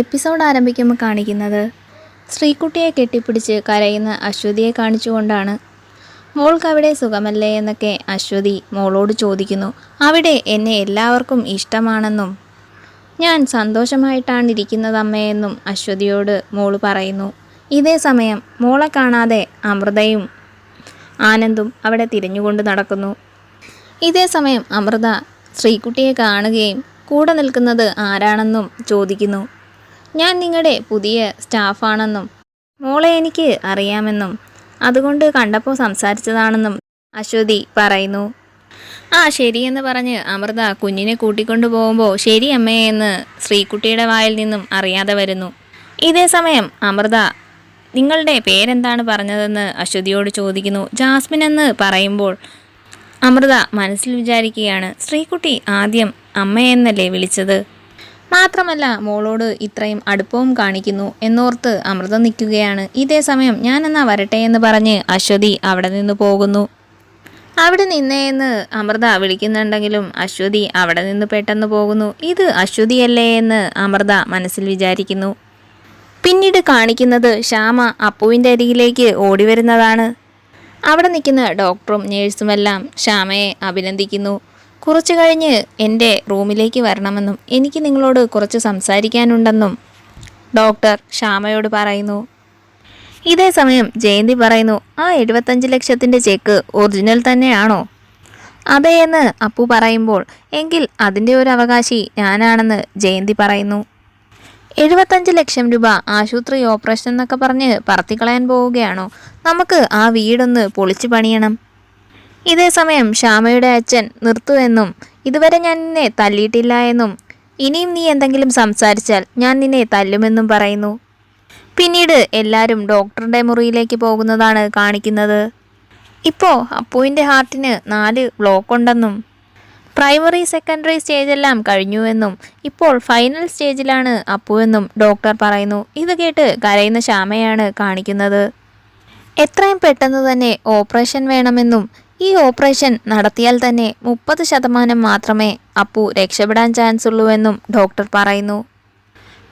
Episode ആരംഭിക്കുമ്പോൾ കാണിക്കുന്നത് ശ്രീകുട്ടിയെ കെട്ടിപ്പിടിച്ച് കരയുന്ന അശ്വതിയെ കാണിച്ചുകൊണ്ടാണ്. മോൾക്ക് അവിടെ സുഖമല്ലേ എന്നൊക്കെ അശ്വതി മോളോട് ചോദിക്കുന്നു. അവിടെ എന്നെ എല്ലാവർക്കും ഇഷ്ടമാണെന്നും ഞാൻ സന്തോഷമായിട്ടാണ് ഇരിക്കുന്നത് അമ്മയെന്നും അശ്വതിയോട് മോള് പറയുന്നു. ഇതേ സമയം മോളെ കാണാതെ അമൃതയും ആനന്ദും അവിടെ തിരിഞ്ഞുകൊണ്ട് നടക്കുന്നു. ഇതേ സമയം അമൃത ശ്രീകുട്ടിയെ കാണുകയും കൂടെ നിൽക്കുന്നത് ആരാണെന്നും ചോദിക്കുന്നു. ഞാൻ നിങ്ങളുടെ പുതിയ സ്റ്റാഫാണെന്നും മോളെ എനിക്ക് അറിയാമെന്നും അതുകൊണ്ട് കണ്ടപ്പോൾ സംസാരിച്ചതാണെന്നും അശ്വതി പറയുന്നു. ശരിയെന്ന് പറഞ്ഞ് അമൃത കുഞ്ഞിനെ കൂട്ടിക്കൊണ്ടു പോകുമ്പോൾ ശരി അമ്മേ എന്ന് ശ്രീകുട്ടിയുടെ വായിൽ നിന്നും അറിയാതെ വരുന്നു. ഇതേ സമയം അമൃത നിങ്ങളുടെ പേരെന്താണ് പറഞ്ഞതെന്ന് അശ്വതിയോട് ചോദിക്കുന്നു. ജാസ്മിൻ എന്ന് പറയുമ്പോൾ അമൃത മനസ്സിൽ വിചാരിക്കുകയാണ്, ശ്രീകുട്ടി ആദ്യം അമ്മയെന്നല്ലേ വിളിച്ചത്, മാത്രമല്ല മോളോട് ഇത്രയും അടുപ്പവും കാണിക്കുന്നു എന്നോർത്ത് അമൃത നിൽക്കുകയാണ്. ഇതേ സമയം ഞാനെന്നാ വരട്ടെ എന്ന് പറഞ്ഞ് അശ്വതി അവിടെ നിന്ന് പോകുന്നു. അവിടെ നിന്നേ എന്ന് അമൃത വിളിക്കുന്നുണ്ടെങ്കിലും അശ്വതി അവിടെ നിന്ന് പെട്ടെന്ന് പോകുന്നു. ഇത് അശ്വതിയല്ലേ എന്ന് അമൃത മനസ്സിൽ വിചാരിക്കുന്നു. പിന്നീട് കാണിക്കുന്നത് ശ്യാമ അപ്പുവിൻ്റെ അരികിലേക്ക് ഓടി വരുന്നതാണ്. അവിടെ നിൽക്കുന്ന ഡോക്ടറും നേഴ്സുമെല്ലാം ശ്യാമയെ അഭിനന്ദിക്കുന്നു. കുറച്ചു കഴിഞ്ഞ് എൻ്റെ റൂമിലേക്ക് വരണമെന്നും എനിക്ക് നിങ്ങളോട് കുറച്ച് സംസാരിക്കാനുണ്ടെന്നും ഡോക്ടർ ശ്യാമയോട് പറയുന്നു. ഇതേ സമയം ജയന്തി പറയുന്നു, 75 ലക്ഷത്തിൻ്റെ ചെക്ക് ഒറിജിനൽ തന്നെയാണോ? അതെ എന്ന് അപ്പു പറയുമ്പോൾ എങ്കിൽ അതിൻ്റെ ഒരു അവകാശി ഞാനാണെന്ന് ജയന്തി പറയുന്നു. 75 ലക്ഷം രൂപ ആശുപത്രി ഓപ്പറേഷൻ എന്നൊക്കെ പറഞ്ഞ് പറത്തിക്കളയാൻ പോവുകയാണോ? നമുക്ക് ആ വീടൊന്ന് പൊളിച്ചു പണിയണം. ഇതേ സമയം ശ്യാമയുടെ അച്ഛൻ നിർത്തുവെന്നും ഇതുവരെ ഞാൻ നിന്നെ തല്ലിയിട്ടില്ല എന്നും ഇനിയും നീ എന്തെങ്കിലും സംസാരിച്ചാൽ ഞാൻ നിന്നെ തല്ലുമെന്നും പറയുന്നു. പിന്നീട് എല്ലാവരും ഡോക്ടറുടെ മുറിയിലേക്ക് പോകുന്നതാണ് കാണിക്കുന്നത്. ഇപ്പോൾ അപ്പുവിൻ്റെ ഹാർട്ടിന് 4 ബ്ലോക്ക് ഉണ്ടെന്നും പ്രൈമറി സെക്കൻഡറി സ്റ്റേജെല്ലാം കഴിഞ്ഞുവെന്നും ഇപ്പോൾ ഫൈനൽ സ്റ്റേജിലാണ് അപ്പുവെന്നും ഡോക്ടർ പറയുന്നു. ഇത് കേട്ട് കരയുന്ന ശ്യാമയാണ് കാണിക്കുന്നത്. എത്രയും പെട്ടെന്ന് തന്നെ ഓപ്പറേഷൻ വേണമെന്നും ഈ ഓപ്പറേഷൻ നടത്തിയാൽ തന്നെ 30% മാത്രമേ അപ്പു രക്ഷപ്പെടാൻ ചാൻസ് ഉള്ളൂവെന്നും ഡോക്ടർ പറയുന്നു.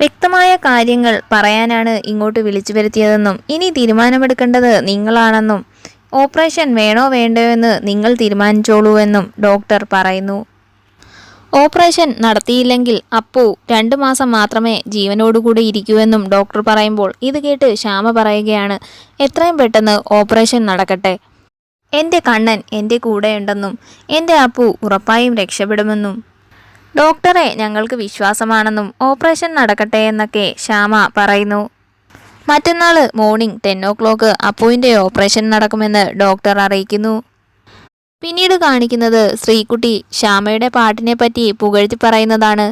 വ്യക്തമായ കാര്യങ്ങൾ പറയാനാണ് ഇങ്ങോട്ട് വിളിച്ചു വരുത്തിയതെന്നും ഇനി തീരുമാനമെടുക്കേണ്ടത് നിങ്ങളാണെന്നും ഓപ്പറേഷൻ വേണോ വേണ്ടയോ എന്ന് നിങ്ങൾ തീരുമാനിച്ചോളൂവെന്നും ഡോക്ടർ പറയുന്നു. ഓപ്പറേഷൻ നടത്തിയില്ലെങ്കിൽ അപ്പു 2 മാസം മാത്രമേ ജീവനോടുകൂടി ഇരിക്കൂവെന്നും ഡോക്ടർ പറയുമ്പോൾ ഇത് കേട്ട് ശ്യാമ പറയുകയാണ്, എത്രയും പെട്ടെന്ന് ഓപ്പറേഷൻ നടക്കട്ടെ. എൻ്റെ കണ്ണൻ എൻ്റെ കൂടെയുണ്ടെന്നും എൻ്റെ അപ്പു ഉറപ്പായും രക്ഷപ്പെടുമെന്നും ഡോക്ടറെ ഞങ്ങൾക്ക് വിശ്വാസമാണെന്നും ഓപ്പറേഷൻ നടക്കട്ടെ എന്നൊക്കെ ശ്യാമ പറയുന്നു. മറ്റന്നാൾ മോർണിംഗ് 10 o'clock അപ്പുവിൻ്റെ ഓപ്പറേഷൻ നടക്കുമെന്ന് ഡോക്ടർ അറിയിക്കുന്നു. പിന്നീട് കാണിക്കുന്നത് ശ്രീകുട്ടി ശ്യാമയുടെ പാട്ടിനെ പറ്റി പുകഴ്ത്തി പറയുന്നതാണ്.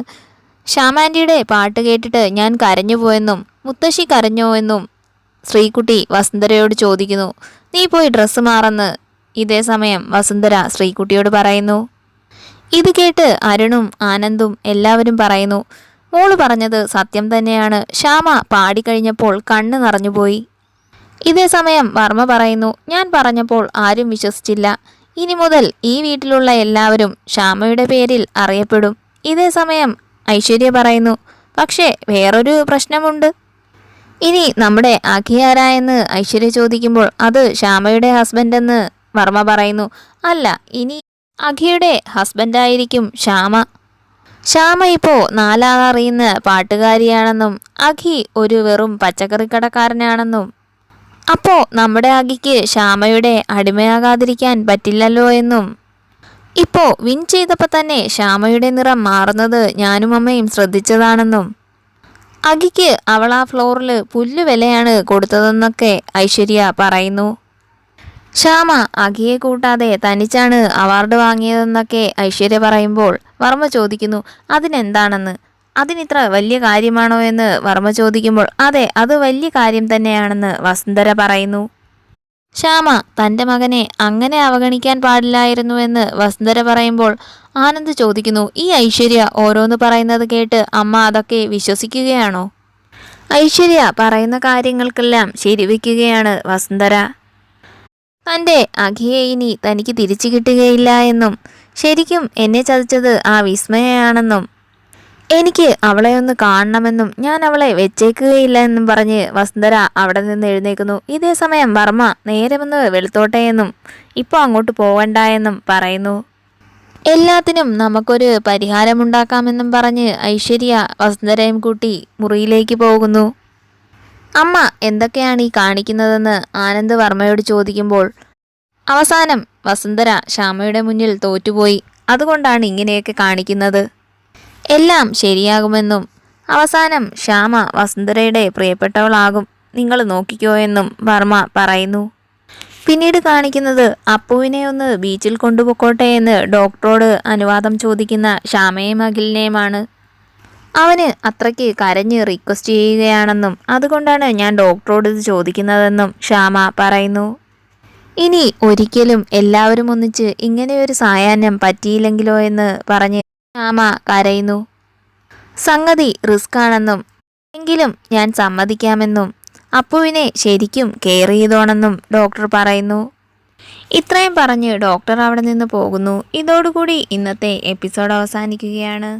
ശ്യാമ ആൻറ്റിയുടെ പാട്ട് കേട്ടിട്ട് ഞാൻ കരഞ്ഞു പോയെന്നും മുത്തശ്ശി കരഞ്ഞോ എന്നും ശ്രീകുട്ടി വസുന്ധരയോട് ചോദിക്കുന്നു. നീ പോയി ഡ്രസ്സ് മാറെന്ന് ഇതേ സമയം വസുന്ധര ശ്രീകുട്ടിയോട് പറയുന്നു. ഇത് കേട്ട് അരുണും ആനന്ദും എല്ലാവരും പറയുന്നു, മോള് പറഞ്ഞത് സത്യം തന്നെയാണ്. ശ്യാമ പാടിക്കഴിഞ്ഞപ്പോൾ കണ്ണ് നിറഞ്ഞുപോയി. ഇതേ സമയം വർമ്മ പറയുന്നു, ഞാൻ പറഞ്ഞപ്പോൾ ആരും വിശ്വസിച്ചില്ല. ഇനി മുതൽ ഈ വീട്ടിലുള്ള എല്ലാവരും ശ്യാമയുടെ പേരിൽ അറിയപ്പെടും. ഇതേ സമയം ഐശ്വര്യ പറയുന്നു, പക്ഷേ വേറൊരു പ്രശ്നമുണ്ട്. ഇനി നമ്മുടെ അഖിയാരായെന്ന് ഐശ്വര്യ ചോദിക്കുമ്പോൾ അത് ശ്യാമയുടെ ഹസ്ബൻഡെന്ന് വർമ്മ പറയുന്നു. അല്ല, ഇനി അഖിയുടെ ഹസ്ബൻഡായിരിക്കും ശ്യാമ. ശ്യാമ ഇപ്പോൾ 4 ആൾ അറിയുന്ന പാട്ടുകാരിയാണെന്നും അഖി ഒരു വെറും പച്ചക്കറിക്കടക്കാരനാണെന്നും അപ്പോൾ നമ്മുടെ അഖിക്ക് ശ്യാമയുടെ അടിമയാകാതിരിക്കാൻ പറ്റില്ലല്ലോ എന്നും ഇപ്പോൾ വിൻ ചെയ്തപ്പോൾ തന്നെ ശ്യാമയുടെ നിറം മാറുന്നത് ഞാനും അമ്മയും ശ്രദ്ധിച്ചതാണെന്നും അഖിക്ക് അവൾ ആ ഫ്ലോറിൽ പുല്ല് വിലയാണ് കൊടുത്തതെന്നൊക്കെ ഐശ്വര്യ പറയുന്നു. ശ്യാമ അഖിയെ കൂട്ടാതെ തനിച്ചാണ് അവാർഡ് വാങ്ങിയതെന്നൊക്കെ ഐശ്വര്യ പറയുമ്പോൾ വർമ്മ ചോദിക്കുന്നു, അതിനെന്താണെന്ന്, അതിനിത്ര വലിയ കാര്യമാണോ എന്ന് വർമ്മ ചോദിക്കുമ്പോൾ അതെ, അത് വലിയ കാര്യം തന്നെയാണെന്ന് വസുന്ധര പറയുന്നു. ശ്യാമ തൻ്റെ മകനെ അങ്ങനെ അവഗണിക്കാൻ പാടില്ലായിരുന്നുവെന്ന് വസുന്ധര പറയുമ്പോൾ ആനന്ദ് ചോദിക്കുന്നു, ഈ ഐശ്വര്യ ഓരോന്ന് പറയുന്നത് കേട്ട് അമ്മ അതൊക്കെ വിശ്വസിക്കുകയാണോ? ഐശ്വര്യ പറയുന്ന കാര്യങ്ങൾക്കെല്ലാം ശരിവെക്കുകയാണ് വസുന്ധര. തൻ്റെ അഖിയെ ഇനി തനിക്ക് തിരിച്ചു കിട്ടുകയില്ല എന്നും ശരിക്കും എന്നെ ചതിച്ചത് ആ വിസ്മയാണെന്നും എനിക്ക് അവളെ ഒന്ന് കാണണമെന്നും ഞാൻ അവളെ വെച്ചേക്കുകയില്ല എന്നും പറഞ്ഞ് വസുന്ധര അവിടെ നിന്ന് എഴുന്നേൽക്കുന്നു. ഇതേ സമയം വർമ്മ നേരെ വന്ന് വെളുത്തോട്ടെ എന്നും ഇപ്പോൾ അങ്ങോട്ട് പോവണ്ട എന്നും പറയുന്നു. എല്ലാത്തിനും നമുക്കൊരു പരിഹാരമുണ്ടാക്കാമെന്നും പറഞ്ഞ് ഐശ്വര്യ വസുന്ധരയും കൂട്ടി മുറിയിലേക്ക് പോകുന്നു. അമ്മ എന്തൊക്കെയാണ് ഈ കാണിക്കുന്നതെന്ന് ആനന്ദ് വർമ്മയോട് ചോദിക്കുമ്പോൾ അവസാനം വസുന്ധര ശ്യാമയുടെ മുന്നിൽ തോറ്റുപോയി, അതുകൊണ്ടാണ് ഇങ്ങനെയൊക്കെ കാണിക്കുന്നത്, എല്ലാം ശരിയാകുമെന്നും അവസാനം ശ്യാമ വസുന്ധരയുടെ പ്രിയപ്പെട്ടവളാകും, നിങ്ങൾ നോക്കിക്കോ എന്നും വർമ്മ പറയുന്നു. പിന്നീട് കാണിക്കുന്നത് അപ്പുവിനെ ഒന്ന് ബീച്ചിൽ കൊണ്ടുപോയിക്കോട്ടെ എന്ന് ഡോക്ടറോട് അനുവാദം ചോദിക്കുന്ന ശ്യാമയും അഖിലിനെയുമാണ്. അവന് അത്രയ്ക്ക് കരഞ്ഞ് റിക്വസ്റ്റ് ചെയ്യുകയാണെന്നും അതുകൊണ്ടാണ് ഞാൻ ഡോക്ടറോട് ഇത് ചോദിക്കുന്നതെന്നും ശ്യാമ പറയുന്നു. ഇനി ഒരിക്കലും എല്ലാവരും ഒന്നിച്ച് ഇങ്ങനെയൊരു സായാഹ്നം പറ്റിയില്ലെങ്കിലോ എന്ന് പറഞ്ഞ് ശ്യാമ കരയുന്നു. സംഗതി റിസ്ക് ആണെന്നും എങ്കിലും ഞാൻ സമ്മതിക്കാമെന്നും അപ്പുവിനെ ശരിക്കും കെയർ ചെയ്തോണെന്നും ഡോക്ടർ പറയുന്നു. ഇത്രയും പറഞ്ഞ് ഡോക്ടർ അവിടെ നിന്ന് പോകുന്നു. ഇതോടുകൂടി ഇന്നത്തെ എപ്പിസോഡ് അവസാനിക്കുകയാണ്.